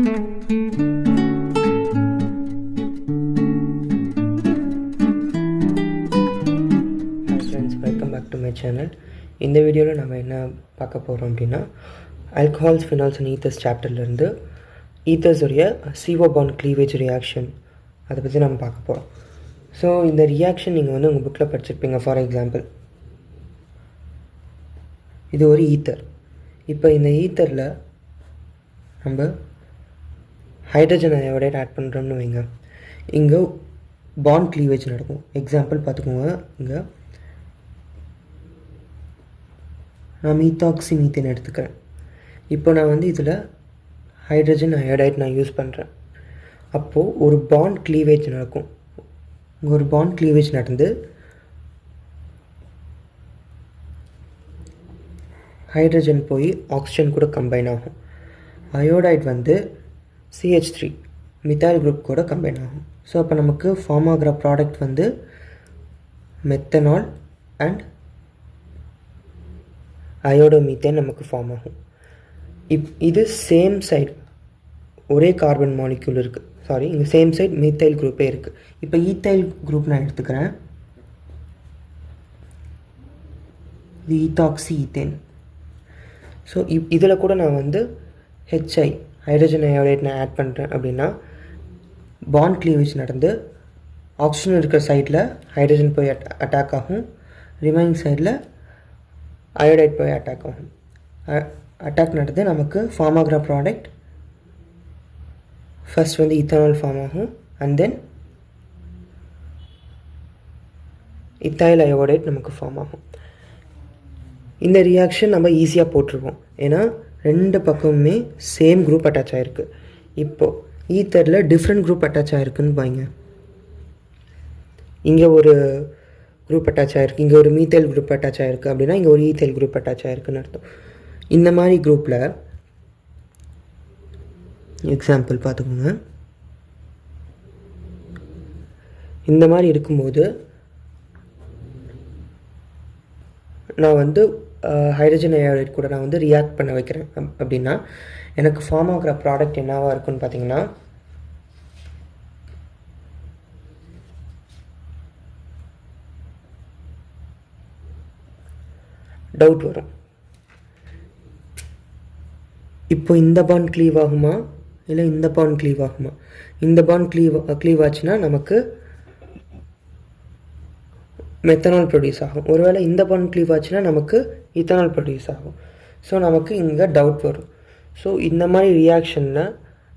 Welcome back to my channel. இந்த வீடியோவில் நம்ம என்ன பார்க்க போகிறோம் அப்படின்னா, ஆல்கஹால்ஸ், ஃபினால்ஸ் அண்ட் ஈத்தர்ஸ் சாப்டர்லேருந்து ஈத்தர்ஸுடைய CO பாண்ட் க்ளீவேஜ் ரியாக்ஷன் அதை பற்றி நம்ம பார்க்க போகிறோம். ஸோ இந்த ரியாக்ஷன் நீங்கள் வந்து உங்கள் புக்கில் படிச்சிருப்பீங்க. ஃபார் எக்ஸாம்பிள், இது ஒரு ஈத்தர். இப்போ இந்த ஈத்தரில் நம்ம ஹைட்ரஜன் அயோடைட் ஆட் பண்ணுறோம்னு வைங்க. இங்கே பாண்ட் க்ளீவேஜ் நடக்கும். எக்ஸாம்பிள் பார்த்துக்கோங்க. இங்கே நான் மீத்தாக்சி மீத்தேன் எடுத்துக்கிறேன். இப்போ நான் வந்து இதில் ஹைட்ரஜன் அயோடைட் நான் யூஸ் பண்ணுறேன். அப்போது ஒரு பாண்ட் க்ளீவேஜ் நடக்கும். ஒரு பாண்ட் க்ளீவேஜ் நடந்து ஹைட்ரஜன் போய் ஆக்சிஜன் கூட கம்பைன் ஆகும். அயோடைட் வந்து CH3 மித்தால் குரூப் கூட கம்பைன் ஆகும். ஸோ அப்போ நமக்கு ஃபார்ம் ஆகிற ப்ராடக்ட் வந்து மெத்தனால் அண்ட் அயோடோமீத்தேன் நமக்கு ஃபார்ம் ஆகும். இது சேம் சைடு ஒரே கார்பன் மாலிக்யூல் இருக்குது. இங்கே சேம் சைடு மீத்தைல் குரூப்பே இருக்குது. இப்போ ஈத்தைல் குரூப் நான் எடுத்துக்கிறேன். இது ஈத்தாக்சி ஈத்தேன். ஸோ இதில் கூட நான் வந்து ஹைட்ரஜன் அயோடைட் நான் ஆட் பண்ணுறேன் அப்படின்னா பாண்ட் க்ளீவேஜ் நடந்து ஆக்சிஜன் இருக்கிற சைடில் ஹைட்ரஜன் போய் அட்டாக் ஆகும். ரிமைனிங் சைடில் அயோடைட் போய் அட்டாக் ஆகும். அட்டாக் நடந்து நமக்கு ஃபார்ம் ஆகிற ப்ராடக்ட் ஃபர்ஸ்ட் வந்து இத்தனால் ஃபார்ம் ஆகும். அண்ட் தென் இத்தாயில் அயோடைட் நமக்கு ஃபார்ம் ஆகும். இந்த ரியாக்ஷன் நம்ம ஈஸியாக போட்டுருவோம். ஏன்னா ரெண்டு பக்கமுமே சேம் குரூப் அட்டாச் ஆகிருக்கு. இப்போது ஈத்தரில் டிஃப்ரெண்ட் குரூப் அட்டாச் ஆகிருக்குன்னு பாருங்க. இங்கே ஒரு குரூப் அட்டாச் ஆகிருக்கு, இங்கே ஒரு மீத்தைல் குரூப் அட்டாச் ஆகிருக்கு அப்படின்னா இங்கே ஒரு ஈத்தைல் குரூப் அட்டாச் ஆகிருக்குன்னு அர்த்தம். இந்த மாதிரி குரூப்பில் எக்ஸாம்பிள் பார்த்துக்கோங்க. இந்த மாதிரி இருக்கும்போது நான் வந்து ஹைட்ரஜன் அயோடைட் கூட நான் வந்து ரியாக்ட் பண்ண வைக்கிறேன் அப்படின்னா எனக்கு ஃபார்ம் ஆகிற ப்ராடக்ட் என்னவாக இருக்குன்னு பார்த்தீங்கன்னா டவுட் வரும். இப்போ இந்த பாண்ட் க்ளீவ் ஆகுமா இல்லை இந்த பாண்ட் க்ளீவ் ஆகுமா? இந்த பாண்ட் க்ளீவ் ஆச்சுன்னா நமக்கு மெத்தனால் ப்ரொடியூஸ் ஆகும். ஒருவேளை இந்த பாண்ட் க்ளீவ் ஆச்சுன்னா நமக்கு இத்தனால் ப்ரொடியூஸ் ஆகும். ஸோ நமக்கு இங்கே டவுட் வரும். ஸோ இந்த மாதிரி ரியாக்ஷனில்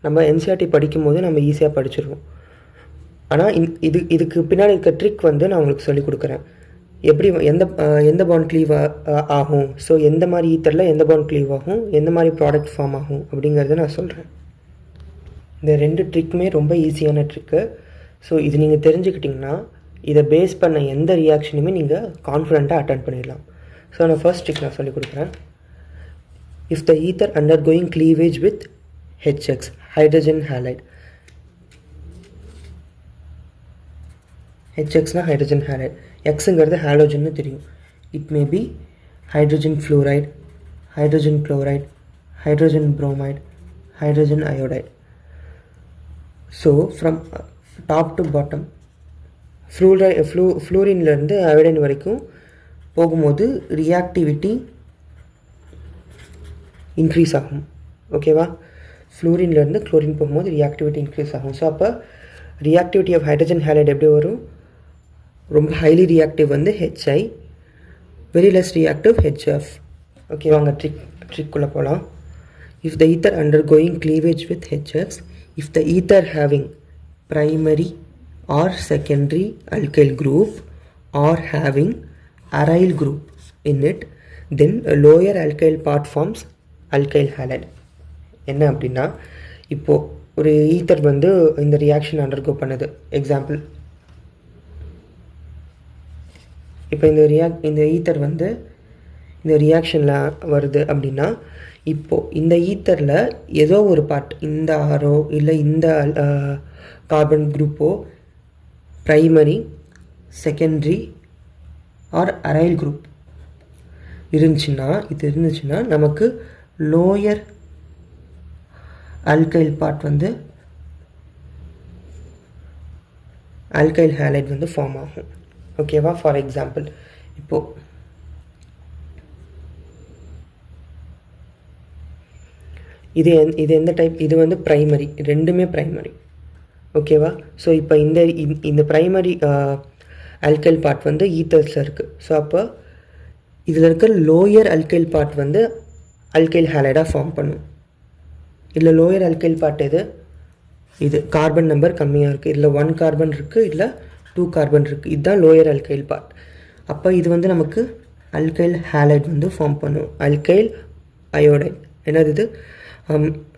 நம்ம NCERT படிக்கும்போது நம்ம ஈஸியாக படிச்சிருவோம். ஆனால் இதுக்கு பின்னாடி இருக்க ட்ரிக் வந்து நான் உங்களுக்கு சொல்லிக் கொடுக்குறேன். எப்படி எந்த பாண்ட் க்ளீவ் ஆகும், ஸோ எந்த மாதிரி ஈத்தரில் எந்த பாண்ட் க்ளீவ் ஆகும், எந்த மாதிரி ப்ராடக்ட் ஃபார்ம் ஆகும் அப்படிங்கிறத நான் சொல்கிறேன். இந்த ரெண்டு ட்ரிக்குமே ரொம்ப ஈஸியான ட்ரிக்கு. ஸோ இது நீங்கள் தெரிஞ்சுக்கிட்டிங்கன்னா இதை பேஸ் பண்ண எந்த ரியாக்ஷனுமே நீங்கள் கான்ஃபிடெண்ட்டாக அட்டென்ட் பண்ணிடலாம். ஸோ நான் ஃபர்ஸ்ட் ட்ரிக் நான் சொல்லிக் கொடுக்குறேன். If the ether undergoing cleavage with HX hydrogen halide, HXனா ஹைட்ரஜன் ஹேலைட், எக்ஸுங்கிறது ஹாலோஜன்னு தெரியும். It may be hydrogen fluoride, hydrogen chloride, hydrogen bromide, hydrogen iodide. So from top to bottom ஃப்ளூரின்லேருந்து அயோடைன் வரைக்கும் போகும்போது ரியாக்டிவிட்டி இன்க்ரீஸ் ஆகும். ஓகேவா? ஃப்ளூரின்லேருந்து குளோரின் போகும்போது ரியாக்டிவிட்டி இன்க்ரீஸ் ஆகும். ஸோ அப்போ ரியாக்டிவிட்டி ஆஃப் ஹைட்ரஜன் ஹேலைட் எப்படி வரும்? ரொம்ப ஹைலி ரியாக்டிவ் வந்து HI, very less reactive HF. Okay, வாங்க ட்ரிக்குள்ளே போகலாம். If the ether undergoing cleavage with HX, if the ether having primary or secondary alkyl group or having aryl group in it, then a lower alkyl part forms alkyl halide. என்ன அப்படின்னா, இப்போது ஒரு ether வந்து இந்த reaction undergo பண்ணுது. Example, இப்போ இந்த ether வந்து இந்த ரியாக்ஷனில் வருது அப்படின்னா இப்போது இந்த ஈத்தரில் ஏதோ ஒரு பார்ட், இந்த ஆரோ இல்லை இந்த கார்பன் குரூப்போ primary, secondary or aryl group இருந்துச்சுன்னா நமக்கு லோயர் alkyl part வந்து alkyl halide வந்து ஃபார்ம் ஆகும். ஓகேவா? ஃபார் எக்ஸாம்பிள் இப்போது இது எந்த டைப்? இது வந்து ப்ரைமரி, ரெண்டுமே ப்ரைமரி. ஓகேவா? ஸோ இப்போ இந்த ப்ரைமரி அல்கைல் பார்ட் வந்து ஈத்தர்ஸில் இருக்குது. ஸோ அப்போ இதில் இருக்க லோயர் அல்கைல் பார்ட் வந்து அல்கைல் ஹேலைடாக ஃபார்ம் பண்ணும். இதில் லோயர் அல்கைல் பார்ட் எது? இது கார்பன் நம்பர் கம்மியாக இருக்குது. இதில் 1 கார்பன் இருக்குது, இதில் 2 கார்பன் இருக்குது. இதுதான் லோயர் அல்கைல் பார்ட். அப்போ இது வந்து நமக்கு அல்கைல் ஹேலைட் வந்து ஃபார்ம் பண்ணும். அல்கைல் அயோடைட் என்னது? இது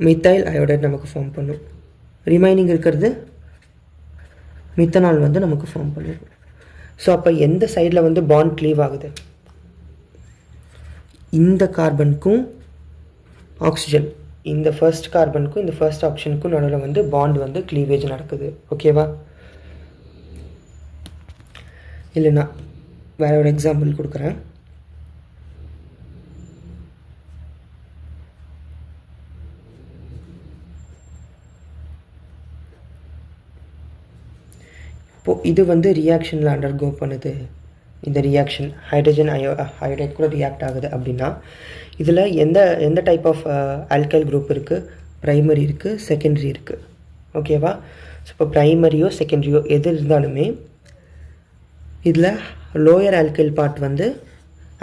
மித்தைல் அயோடைட் நமக்கு ஃபார்ம் பண்ணும். ரிமைனிங் இருக்கிறது மித்தனால் வந்து நமக்கு ஃபார்ம் பண்ணும். ஸோ அப்போ எந்த சைடில் வந்து பாண்ட் க்ளீவ் ஆகுது? இந்த கார்பனுக்கும் ஆக்சிஜன், இந்த ஃபர்ஸ்ட் கார்பனுக்கும் இந்த ஃபர்ஸ்ட் ஆக்சிஜனுக்கும் நடுவில் வந்து பாண்ட் வந்து க்ளீவேஜ் நடக்குது. ஓகேவா? இல்லைன்னா வேற ஒரு எக்ஸாம்பிள் கொடுக்குறேன். இப்போது இது வந்து ரியாக்ஷனில் அண்டர்கோ பண்ணுது. இந்த ரியாக்ஷன் ஹைட்ரஜன் அயோடைட் கூட ரியாக்ட் ஆகுது அப்படின்னா இதில் எந்த டைப் ஆஃப் ஆல்கைல் குரூப் இருக்குது? ப்ரைமரி இருக்குது, செகண்டரி இருக்குது. ஓகேவா? ஸோ இப்போ ப்ரைமரியோ செகண்டரியோ எது இருந்தாலுமே இதில் லோயர் ஆல்கைல் பார்ட் வந்து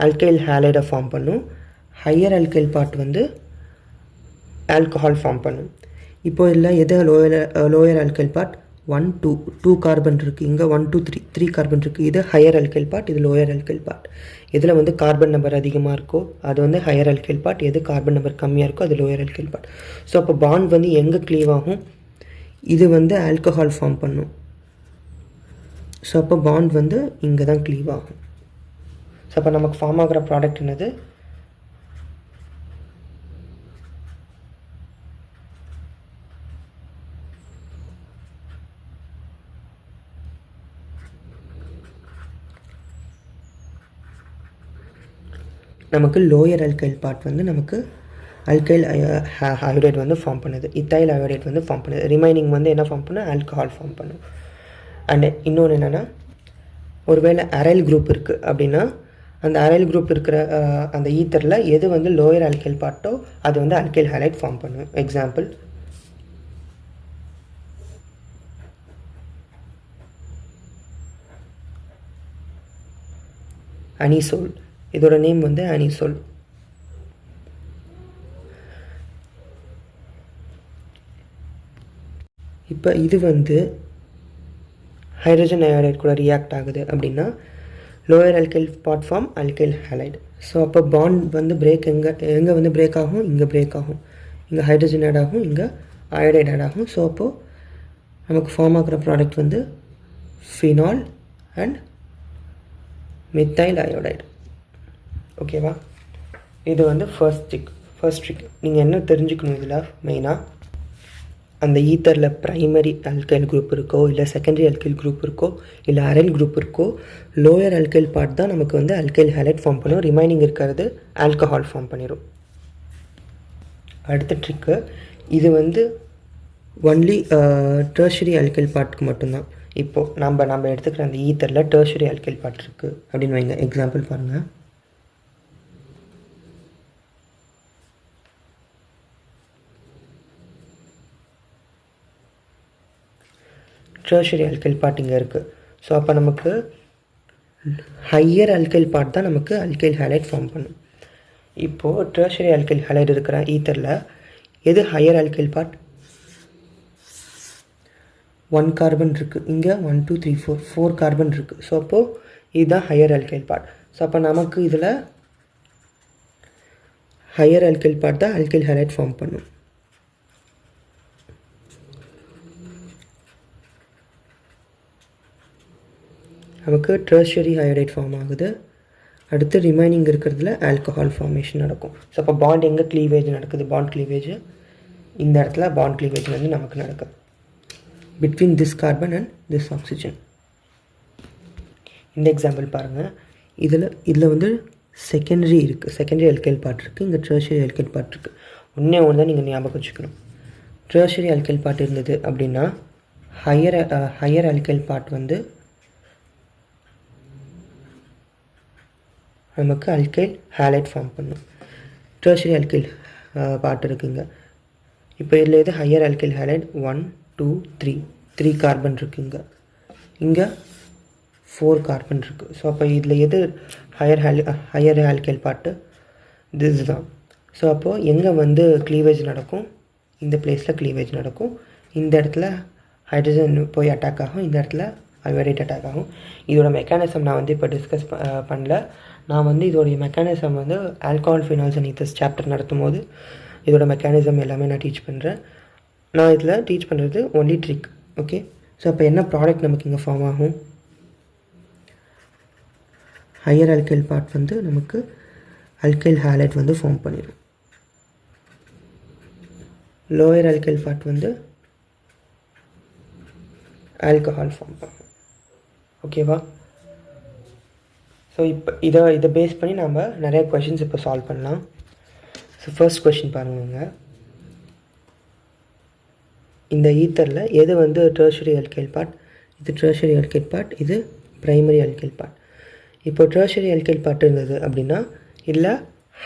ஆல்கைல் ஹேலைடை ஃபார்ம் பண்ணும், ஹையர் ஆல்கைல் பார்ட் வந்து ஆல்கஹால் ஃபார்ம் பண்ணும். இப்போ இதில் எது லோயர் ஆல்கைல் பார்ட்? 1 2 கார்பன் இருக்குது, இங்கே 1 2 3 கார்பன் இருக்குது. இது ஹையர் அல்கைல் பார்ட், இது லோயர் அல்கைல் பார்ட். இதில் வந்து கார்பன் நம்பர் அதிகமாக இருக்கோ அது வந்து ஹையர் அல்கைல் பார்ட், எது கார்பன் நம்பர் கம்மியாக இருக்கோ அது லோயர் அல்கைல் பார்ட். ஸோ அப்போ பாண்ட் வந்து எங்கே க்ளீவ் ஆகும்? இது வந்து ஆல்கஹால் ஃபார்ம் பண்ணும். ஸோ அப்போ பாண்ட் வந்து இங்கே தான் க்ளீவ் ஆகும். ஸோ அப்போ நமக்கு ஃபார்ம் ஆகிற ப்ராடக்ட் என்னது? நமக்கு லோயர் அல்கைல் பார்ட் வந்து நமக்கு அல்கைல் அயோடைட் வந்து ஃபார்ம் பண்ணுது, இத்தைல் அயோடைட் வந்து ஃபார்ம் பண்ணுது. ரிமைனிங் வந்து என்ன ஃபார்ம் பண்ணும்? ஆல்கஹால் ஃபார்ம் பண்ணும். அண்ட் இன்னொன்று என்னென்னா, ஒருவேளை அரைல் குரூப் இருக்குது அப்படின்னா அந்த அரைல் குரூப் இருக்கிற அந்த ஈத்தரில் எது வந்து லோயர் அல்கைல் பார்ட்டோ அது வந்து அல்கைல் ஹேலைட் ஃபார்ம் பண்ணும். எக்ஸாம்பிள் அனிசோல், இதோட நேம் வந்து அனிசோல். இப்போ இது வந்து ஹைட்ரஜன் அயோடைட் கூட ரியாக்ட் ஆகுது அப்படின்னா lower alkyl part form alkyl halide. So அப்போ பாண்ட் வந்து பிரேக் எங்கே வந்து பிரேக் ஆகும்? இங்கே பிரேக் ஆகும். இங்கே ஹைட்ரஜன் ஆட் ஆகும், இங்கே அயோடைட் ஆட் ஆகும். ஸோ அப்போது நமக்கு ஃபார்ம் ஆகிற ப்ராடக்ட் வந்து ஃபினால் அண்ட் மித்தைல் அயோடைடு. ஓகேவா? இது வந்து ஃபர்ஸ்ட் ட்ரிக். நீங்கள் என்ன தெரிஞ்சுக்கணும் இதில் மெயினாக, அந்த ஈத்தரில் ப்ரைமரி அல்கைல் குரூப் இருக்கோ இல்லை செகண்டரி அல்கைல் குரூப் இருக்கோ இல்லை அரைல் குரூப் இருக்கோ லோயர் அல்கைல் பார்ட் தான் நமக்கு வந்து அல்கைல் ஹேலைட் ஃபார்ம் பண்ணும். ரிமைனிங் இருக்கிறது ஆல்கஹால் ஃபார்ம் பண்ணிடும். அடுத்த ட்ரிக்கு, இது வந்து ஒன்லி டெர்ஷரி அல்கைல் பார்ட்டுக்கு மட்டும்தான். இப்போது நம்ம எடுத்துக்கிற அந்த ஈத்தரில் டெர்ஷரி அல்கைல் பார்ட் இருக்குது அப்படின்னு வைங்க. எக்ஸாம்பிள் பாருங்கள். டெர்ஷரி அல்கைல் பார்ட் இங்கே இருக்குது. ஸோ அப்போ நமக்கு ஹையர் அல்கைல் பார்ட் தான் நமக்கு அல்கைல் ஹேலைட் ஃபார்ம் பண்ணும். இப்போது டெர்ஷரி அல்கைல் ஹேலைட் இருக்கிற ஈத்தரில் எது ஹையர் அல்கைல் பார்ட்? 1 கார்பன் இருக்குது, இங்கே 1 2 3 4 கார்பன் இருக்குது. ஸோ அப்போது இதுதான் ஹையர் அல்கைல் பார்ட். ஸோ அப்போ நமக்கு இதில் ஹையர் அல்கைல் பார்ட் தான் அல்கைல் ஹேலைட் ஃபார்ம் பண்ணும். நமக்கு டெர்ஷரி அயோடைட் ஃபார்ம் ஆகுது. அடுத்து ரிமைனிங் இருக்கிறதுல ஆல்கஹால் ஃபார்மேஷன் நடக்கும். ஸோ அப்போ பாண்ட் எங்கே க்ளீவேஜ் நடக்குது? பாண்ட் க்ளீவேஜ் இந்த இடத்துல பாண்ட் க்ளீவேஜ் வந்து நமக்கு நடக்குது between this carbon and this oxygen. இந்த எக்ஸாம்பிள் பாருங்கள். இதில் வந்து செகண்டரி இருக்குது, செகண்டரி அல்கைல் பார்ட் இருக்குது, இங்கே டெர்ஷரி அல்கைல் பார்ட் இருக்குது. ஒன்று தான் நீங்கள் ஞாபகம் வச்சுக்கணும். டெர்ஷரி அல்கைல் பார்ட் இருந்தது அப்படின்னா ஹையர் அல்கைல் பார்ட் வந்து நமக்கு அல்கைல் ஹேலைட் ஃபார்ம் பண்ணும். டெர்ஷரி அல்கைல் பார்ட் இருக்குங்க. இப்போ இதில் எது ஹையர் அல்கைல் ஹேலைட்? 1 2 3 கார்பன் இருக்குங்க. இங்கே 4 கார்பன் இருக்குது. ஸோ அப்போ இதில் எது ஹையர் ஆல்கைல் பார்ட்டு? திஸ் தான். ஸோ அப்போது எங்கே வந்து க்ளீவேஜ் நடக்கும்? இந்த பிளேஸில் க்ளீவேஜ் நடக்கும். இந்த இடத்துல ஹைட்ரஜன் போய் அட்டாக் ஆகும், இந்த இடத்துல அயோடைட் அட்டாக் ஆகும். இதோட மெக்கானிசம் நான் வந்து இப்போ டிஸ்கஸ் பண்ணல. நான் வந்து இதோடைய மெக்கானிசம் வந்து alcohol phenols and ethers chapter நடத்தும் போது இதோட மெக்கானிசம் எல்லாமே நான் டீச் பண்ணுறேன். நான் இதில் டீச் பண்ணுறது ஒன்லி ட்ரிக். ஓகே. ஸோ அப்போ என்ன ப்ராடக்ட் நமக்கு இங்கே ஃபார்ம் ஆகும்? ஹையர் அல்கைல் பார்ட் வந்து நமக்கு அல்கைல் ஹேலைட் வந்து ஃபார்ம் பண்ணிடும். லோயர் அல்கைல் பார்ட் வந்து ஆல்கஹால் ஃபார்ம் பண்ணும். ஓகேவா? ஸோ இப்போ இதை பேஸ் பண்ணி நம்ம நிறைய கொஷின்ஸ் இப்போ சால்வ் பண்ணலாம். ஸோ ஃபர்ஸ்ட் கொஷின் பாருங்க. இந்த ஈத்தரில் எது வந்து டெர்ஷரி அல்கைல் பார்ட்? இது டெர்ஷரி அல்கைல் பார்ட், இது ப்ரைமரி அல்கைல் பார்ட். இப்போ டெர்ஷரி அல்கைல் பார்ட் இருந்தது அப்படின்னா இல்லை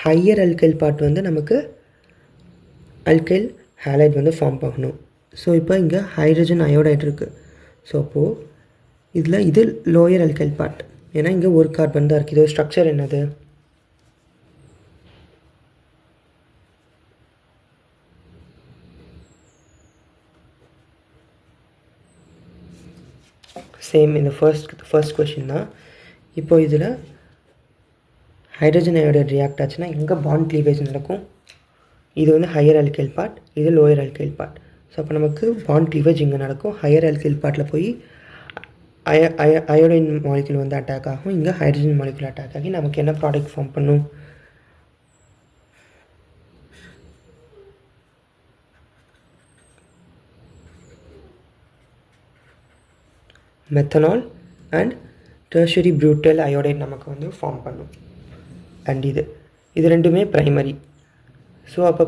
ஹையர் அல்கைல் பார்ட் வந்து நமக்கு அல்கைல் ஹேலைட் வந்து ஃபார்ம் பண்ணணும். ஸோ இப்போ இங்கே ஹைட்ரஜன் அயோடைட் இருக்குது. ஸோ அப்போது இதில் இது லோயர் அல்கைல் பார்ட். ஏன்னா இங்கே ஒரு கார்பன் தான் இருக்குது. இதோட ஸ்ட்ரக்சர் என்னது? சேம் இந்த ஃபர்ஸ்ட் கொஷின் தான். இப்போ இதில் ஹைட்ரஜன் அயோடைட் ரியாக்ட் ஆச்சுன்னா எங்கே பாண்ட் க்ளீவேஜ் நடக்கும்? இது வந்து ஹையர் அல்கைல் பார்ட், இது லோயர் அல்கைல் பார்ட். ஸோ அப்போ நமக்கு பாண்ட் க்ளீவேஜ் இங்கே நடக்கும். ஹையர் அல்கைல் பார்ட்டில் போய் அயோடைன் மாலிகுல் வந்து அட்டாக் ஆகும். இங்கே ஹைட்ரஜன் மாலிகுல் அட்டாக் ஆகி நமக்கு என்ன ப்ராடக்ட் ஃபார்ம் பண்ணும்? Methanol and tertiary butyl iodide நமக்கு வந்து ஃபார்ம் பண்ணும். அண்ட் இது ரெண்டுமே ப்ரைமரி. ஸோ அப்போ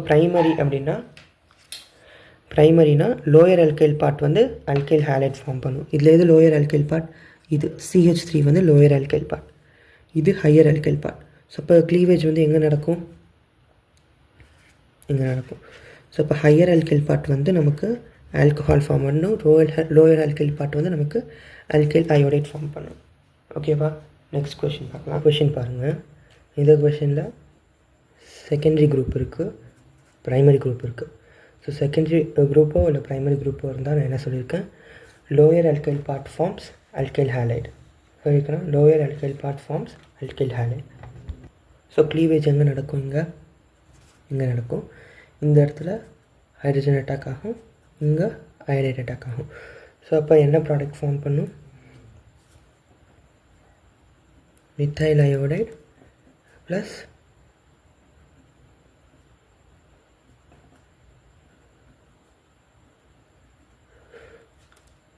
ப்ரைமரினா லோயர் அல்கைல் பார்ட் வந்து அல்கைல் ஹேலைட் ஃபார்ம் பண்ணும். இதில் எது லோயர் அல்கைல் பார்ட்? இது CH3 வந்து லோயர் அல்கைல் பார்ட், இது ஹையர் அல்கைல் பார்ட். ஸோ அப்போ க்ளீவேஜ் வந்து எங்கே நடக்கும்? இங்கே நடக்கும். ஸோ அப்போ ஹையர் அல்கைல் பார்ட் வந்து நமக்கு ஆல்கஹால் ஃபார்ம் பண்ணணும். லோயர் அல்கைல் பார்ட் வந்து நமக்கு அல்கைல் அயோடைட் ஃபார்ம் பண்ணும். ஓகேவா? நெக்ஸ்ட் கொஷின் பார்க்கலாம். கொஷின் பாருங்கள். இந்த கொஷினில் செகண்டரி குரூப் இருக்குது, ப்ரைமரி குரூப் இருக்குது. ஸோ செகண்டரி குரூப்போ இல்லை ப்ரைமரி குரூப்போ இருந்தால் நான் என்ன சொல்லியிருக்கேன்? Lower alkyl part forms alkyl halide சொல்லியிருக்கேன். Lower alkyl part forms alkyl halide. So cleavage எங்கே நடக்கும்? இங்கே நடக்கும். இந்த இடத்துல ஹைட்ரஜன் அட்டாக் ஆகும், இங்கே அயோடைட் அட்டாக் ஆகும். ஸோ அப்போ என்ன ப்ராடக்ட் ஃபார்ம் பண்ணும்? Methyl iodide plus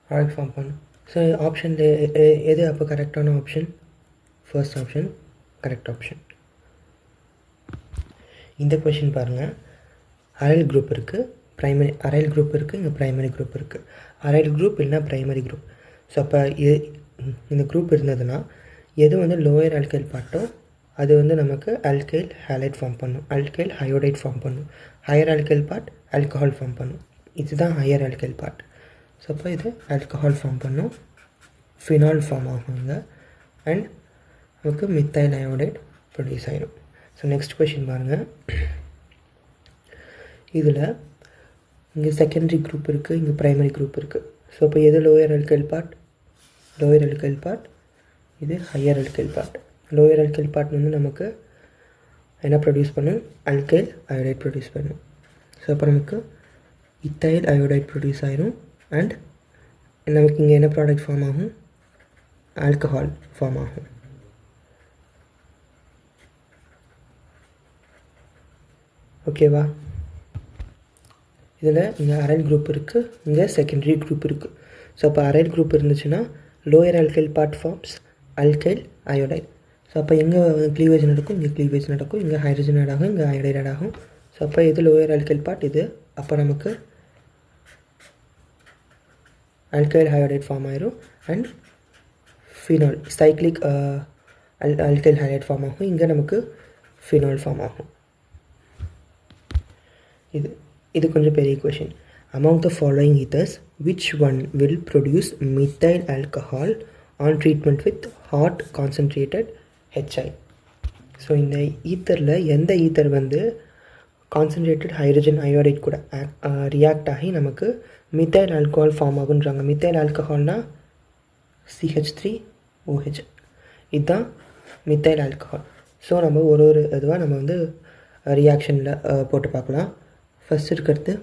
product form பண்ணும். ஸோ ஆப்ஷனில் எது அப்போ கரெக்டான option? First option correct option. இந்த கொஷின் பாருங்கள். அரைல் குரூப் இருக்குது, அரைல் குரூப் இருக்குது, இங்கே ப்ரைமரி குரூப் இருக்குது. அரைல் குரூப் இல்லைனா ப்ரைமரி குரூப். ஸோ அப்போ இந்த குரூப் இருந்ததுன்னா எது வந்து லோயர் அல்கைல் பார்ட்டோ அது வந்து நமக்கு அல்கைல் ஹேலைட் ஃபார்ம் பண்ணும், அல்கைல் அயோடைட் ஃபார்ம் பண்ணும். Higher alkyl part alcohol form பண்ணும். இதுதான் ஹையர் அல்கைல் பார்ட். ஸோ அப்போ இது ஆல்கஹால் ஃபார்ம் பண்ணும், ஃபினால் ஃபார்ம் ஆகுங்க, அண்ட் நமக்கு மித்தைல் அயோடைட் ப்ரொடியூஸ் ஆகிடும். ஸோ நெக்ஸ்ட் கொஷின் பாருங்கள். இதில் இங்கே செகண்டரி குரூப் இருக்குது, இங்கே ப்ரைமரி குரூப் இருக்குது. ஸோ இப்போ எது lower alkyl part? Lower alkyl part, இது higher alkyl part. Lower alkyl part வந்து நமக்கு என்ன ப்ரொடியூஸ் பண்ணும்? அல்கைல் அயோடைட் ப்ரொடியூஸ் பண்ணும். ஸோ அப்போ நமக்கு இத்தைல் அயோடைட் ப்ரொடியூஸ் ஆகிடும். அண்ட் நமக்கு இங்கே என்ன ப்ராடக்ட் ஃபார்ம் ஆகும்? ஆல்கஹால் ஃபார்ம் ஆகும். ஓகேவா? இதில் இங்கே அரைல் குரூப் இருக்குது, இங்கே செகண்டரி குரூப் இருக்குது. ஸோ அப்போ அரைல் குரூப் இருந்துச்சுன்னா lower alkyl part forms alkyl iodide. So அப்போ எங்கே க்ளீவேஜ் நடக்கும்? இங்கே க்ளீவேஜ் நடக்கும், இங்கே ஹைட்ரஜன் ஆட் ஆகும், இங்கே அயோடைட் ஆட் ஆகும். ஸோ அப்போ இது லோயர் அல்கைல் பார்ட் இது. அப்போ நமக்கு alkyl halide ஃபார்ம் ஆயிரும் and phenol cyclic alkyl halide form ஆகும். இங்கே நமக்கு ஃபினால் ஃபார்ம் ஆகும். இது கொஞ்சம் பெரிய question. among the following ethers which one will produce methyl alcohol on treatment with hot concentrated HI? So இந்த ஈத்தரில் எந்த ஈத்தர் வந்து கான்சன்ட்ரேட்டட் ஹைட்ரஜன் அயோடைட் கூட ரியாக்ட் ஆகி நமக்கு மித்தைல் ஆல்கஹால் ஃபார்ம் ஆகுன்றாங்க. மித்தைல் ஆல்கஹால்னால் CH3OH, இதுதான் மித்தைல் ஆல்கஹால். ஸோ நம்ம ஒரு இதுவாக நம்ம வந்து ரியாக்ஷனில் போட்டு பார்க்கலாம். ஃபஸ்ட் இருக்கிறது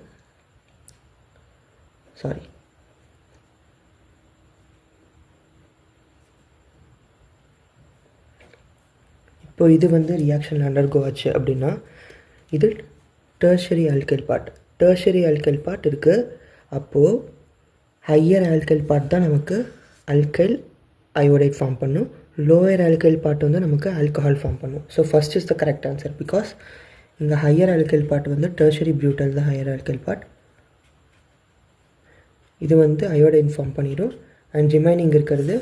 இப்போ இது வந்து ரியாக்ஷனில் அண்டர்கோ ஆச்சு அப்படின்னா இது tertiary alkyl part. Tertiary alkyl part இருக்குது. அப்போது ஹையர் ஆல்கைல் பார்ட் தான் நமக்கு அல்கைல் அயோடைட் ஃபார்ம் பண்ணும். லோயர் ஆல்கைல் பார்ட் வந்து நமக்கு ஆல்கஹால் ஃபார்ம் பண்ணும். So first is the correct answer. Because இங்கே ஹையர் ஆல்கைல் பார்ட் வந்து டெர்ஷரி பியூட்டல் தான் ஹையர் ஆல்கைல் பார்ட். இது வந்து அயோடைன் ஃபார்ம் பண்ணிடும். அண்ட் ரிமைனிங் இருக்கிறது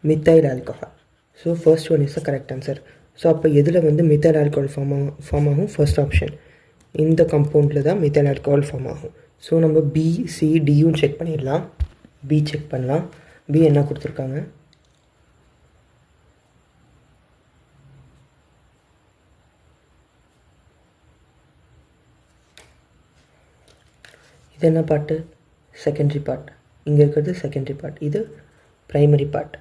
methyl alcohol. So first one is the correct answer. So அப்போ எதில் வந்து மித்தைல் ஆல்கஹால் ஃபார்ம் ஆகும்? First option. இந்த கம்பவுண்டில் தான் மித்தைல் ஆல்கஹால் ஃபார்ம் ஆகும். ஸோ நம்ம பி, சி, டியும் செக் பண்ணிடலாம். பி செக் பண்ணலாம். பி என்ன கொடுத்துருக்காங்க? இது என்ன பார்ட்டு? Secondary part. இங்கே இருக்கிறது செகண்டரி பார்ட், இது primary part.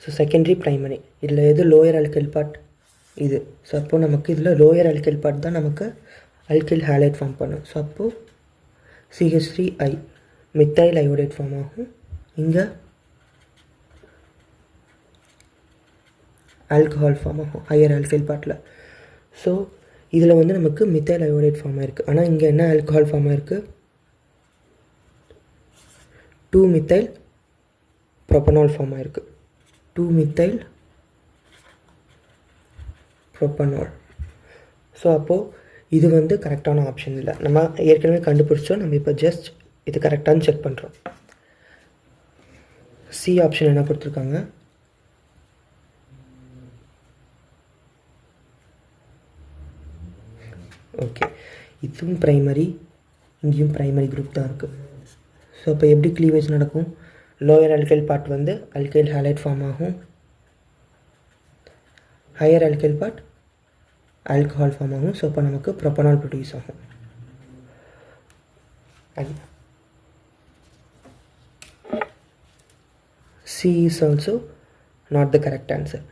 So secondary primary இதில் எது லோயர் ஆல்கைல் பார்ட்? இது. ஸோ அப்போது நமக்கு இதில் லோயர் ஆல்கைல் பார்ட் தான் நமக்கு அல்கைல் ஹாலைட் ஃபார்ம் பண்ணும். ஸோ அப்போது CH3I மித்தைல் அயோடைட் ஃபார்ம் ஆகும். இங்கே ஆல்கஹால் ஃபார்ம் ஆகும் ஹையர் ஆல்கைல் பார்ட்டில். ஸோ இதில் வந்து நமக்கு மித்தைல் அயோடைட் ஃபார்ம் ஆகிருக்கு. ஆனால் இங்கே என்ன ஆல்கஹால் ஃபார்ம் ஆகிருக்கு? 2-methyl propanol ஃபார்ம் ஆகிருக்கு. 2-methyl propanol. ஸோ அப்போது இது வந்து கரெக்டான ஆப்ஷன் இல்லை. நம்ம ஏற்கனவே கண்டுபிடிச்சோம். நம்ம இப்போ ஜஸ்ட் இது கரெக்டானு செக் பண்ணுறோம். சி ஆப்ஷன் என்ன கொடுத்துருக்காங்க? ஓகே, இதுவும் ப்ரைமரி, இங்கேயும் ப்ரைமரி குரூப் தான் இருக்குது. ஸோ அப்போ எப்படி க்ளீவேஜ் நடக்கும்? லோயர் ஆல்கைல் பார்ட் வந்து அல்கைல் ஹாலைட் ஃபார்ம் ஆகும். Higher alkyl part alcohol form ஆகும். ஸோ அப்போ நமக்கு ப்ரோபனால் ப்ரொடியூஸ் ஆகும். C is also not the correct answer.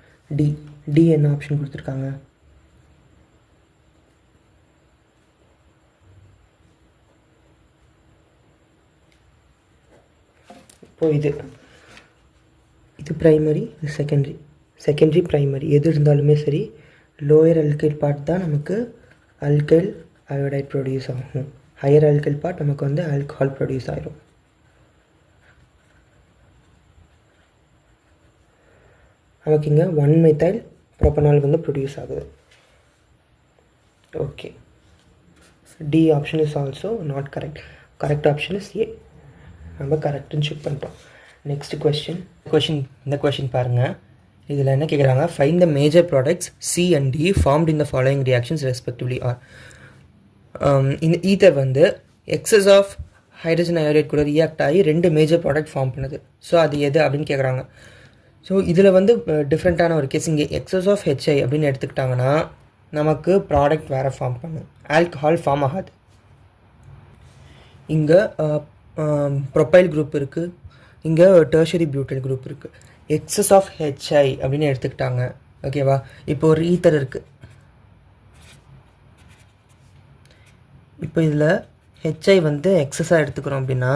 D என்ன ஆப்ஷன் கொடுத்துருக்காங்க? இப்போது இது ப்ரைமரி, இது செகண்டரி ப்ரைமரி எது இருந்தாலுமே சரி லோயர் அல்கைல் பார்ட் தான் நமக்கு அல்கைல் அயோடைட் ப்ரொடியூஸ் ஆகும். ஹையர் அல்கைல் பார்ட் நமக்கு வந்து ஆல்கஹால் ப்ரொடியூஸ் ஆகிரும். நமக்கு இங்கே 1-methyl ப்ரோபனால் வந்து ப்ரொடியூஸ் ஆகுது. Okay, D option is also not correct. Correct option is A. நம்ம கரெக்டுன்னு செக் பண்ணிட்டோம். நெக்ஸ்ட் இந்த கொஷின் பாருங்கள். இதில் என்ன கேட்குறாங்க? Find the major products C and D formed in the following reactions respectively are. இந்த ஈத்தர் வந்து எக்ஸஸ் ஆஃப் ஹைட்ரஜன் அயோடைட் கூட ரியாக்ட் ஆகி 2 மேஜர் ப்ராடக்ட் ஃபார்ம் பண்ணுது. ஸோ அது எது அப்படின்னு கேட்குறாங்க. ஸோ இதில் வந்து டிஃப்ரெண்ட்டான ஒரு கேஸ். இங்கே எக்ஸஸ் ஆஃப் HI அப்படின்னு எடுத்துக்கிட்டாங்கன்னா நமக்கு ப்ராடக்ட் வேறு ஃபார்ம் பண்ணும், ஆல்கஹால் ஃபார்ம் ஆகாது. இங்கே ப்ரொப்பைல் குரூப் இருக்குது, இங்கே டெர்ஷரி பியூட்டைல் குரூப் இருக்குது. எக்ஸஸ் ஆஃப் HI அப்படின்னு எடுத்துக்கிட்டாங்க. ஓகேவா? இப்போ ஒரு ஈத்தர் இருக்குது. இப்போ இதில் HI வந்து எக்ஸஸாக எடுத்துக்கிறோம் அப்படின்னா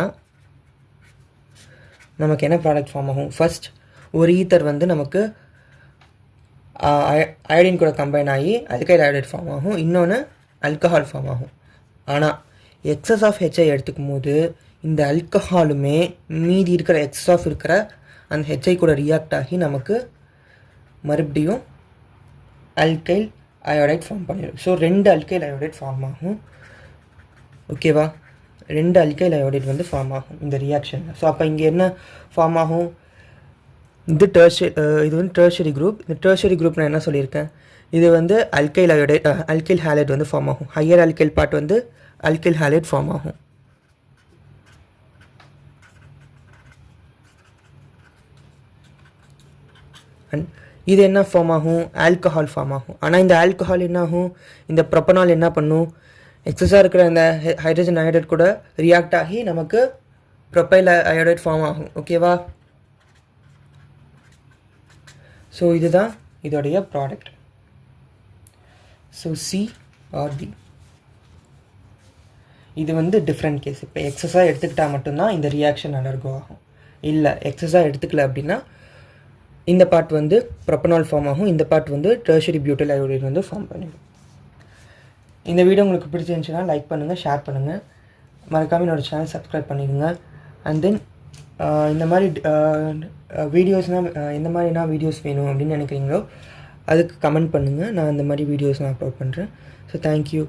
நமக்கு என்ன ப்ராடக்ட் ஃபார்ம் ஆகும்? ஃபர்ஸ்ட் ஒரு ஈத்தர் வந்து நமக்கு அயோடின் கூட கம்பைன் ஆகி அல்கைல் அயோடைட் ஃபார்ம் ஆகும், இன்னொன்று ஆல்கஹால் ஃபார்ம் ஆகும். ஆனால் எக்ஸஸ் ஆஃப் HI எடுத்துக்கும் போது இந்த ஆல்கஹாலுமே மீதி இருக்கிற எக்ஸஸ் ஆஃப் இருக்கிற அந்த HI கூட ரியாக்ட் ஆகி நமக்கு மறுபடியும் அல்கைல் அயோடைட் ஃபார்ம் பண்ணிடும். ஸோ 2 அல்கைல் அயோடைட் ஃபார்ம் ஆகும். ஓகேவா? 2 அல்கைல் அயோடைட் வந்து ஃபார்ம் ஆகும் இந்த ரியாக்ஷனில். ஸோ அப்போ இங்கே என்ன ஃபார்ம் ஆகும்? இது இது வந்து டெர்ஷரி குரூப். இந்த டெர்ஷரி குரூப் நான் என்ன சொல்லியிருக்கேன், இது வந்து அல்கைல் அயோடைட் அல்கைல் ஹேலைட் வந்து ஃபார்ம் ஆகும். ஹையர் அல்கைல் பார்ட் வந்து அல்கைல் ஹேலைட் ஃபார்ம் ஆகும். அண்ட் இது என்ன ஃபார்ம் ஆகும்? ஆல்கஹால் ஃபார்ம் ஆகும். ஆனால் இந்த ஆல்கஹால் என்ன ஆகும்? இந்த ப்ரொப்பனால் என்ன பண்ணும்? எக்ஸஸாக இருக்கிற இந்த ஹைட்ரஜன் அயோடைட் கூட ரியாக்ட் ஆகி நமக்கு ப்ரொப்பைல் அயோடைட் ஃபார்ம் ஆகும். ஓகேவா? ஸோ இதுதான் இதோடைய product. So C or D இது வந்து டிஃப்ரெண்ட் கேஸ். இப்போ எக்ஸஸாக எடுத்துக்கிட்டால் மட்டும்தான் இந்த ரியாக்ஷன் அண்டர்கோ ஆகும். இல்லை எக்ஸஸாக எடுத்துக்கல அப்படின்னா இந்த பார்ட் வந்து ப்ரொப்பனால் ஃபார்ம் ஆகும், இந்த பார்ட் வந்து டெர்ஷரி பியூட்டைல் அயோடைட் வந்து ஃபார்ம் பண்ணிடும். இந்த வீடியோ உங்களுக்கு பிடிச்சிருந்துச்சுன்னா லைக் பண்ணுங்கள், ஷேர் பண்ணுங்கள், மறக்காமல் என்னோடய சேனல் சப்ஸ்கிரைப் பண்ணிடுங்க. அண்ட் தென் இந்த மாதிரி வீடியோஸ்னால் எந்த மாதிரினா வீடியோஸ் வேணும் அப்படின்னு நினைக்கிறீங்களோ அதுக்கு கமெண்ட் பண்ணுங்கள். நான் இந்த மாதிரி வீடியோஸ் நான் அப்லோட் பண்ணுறேன். So thank you.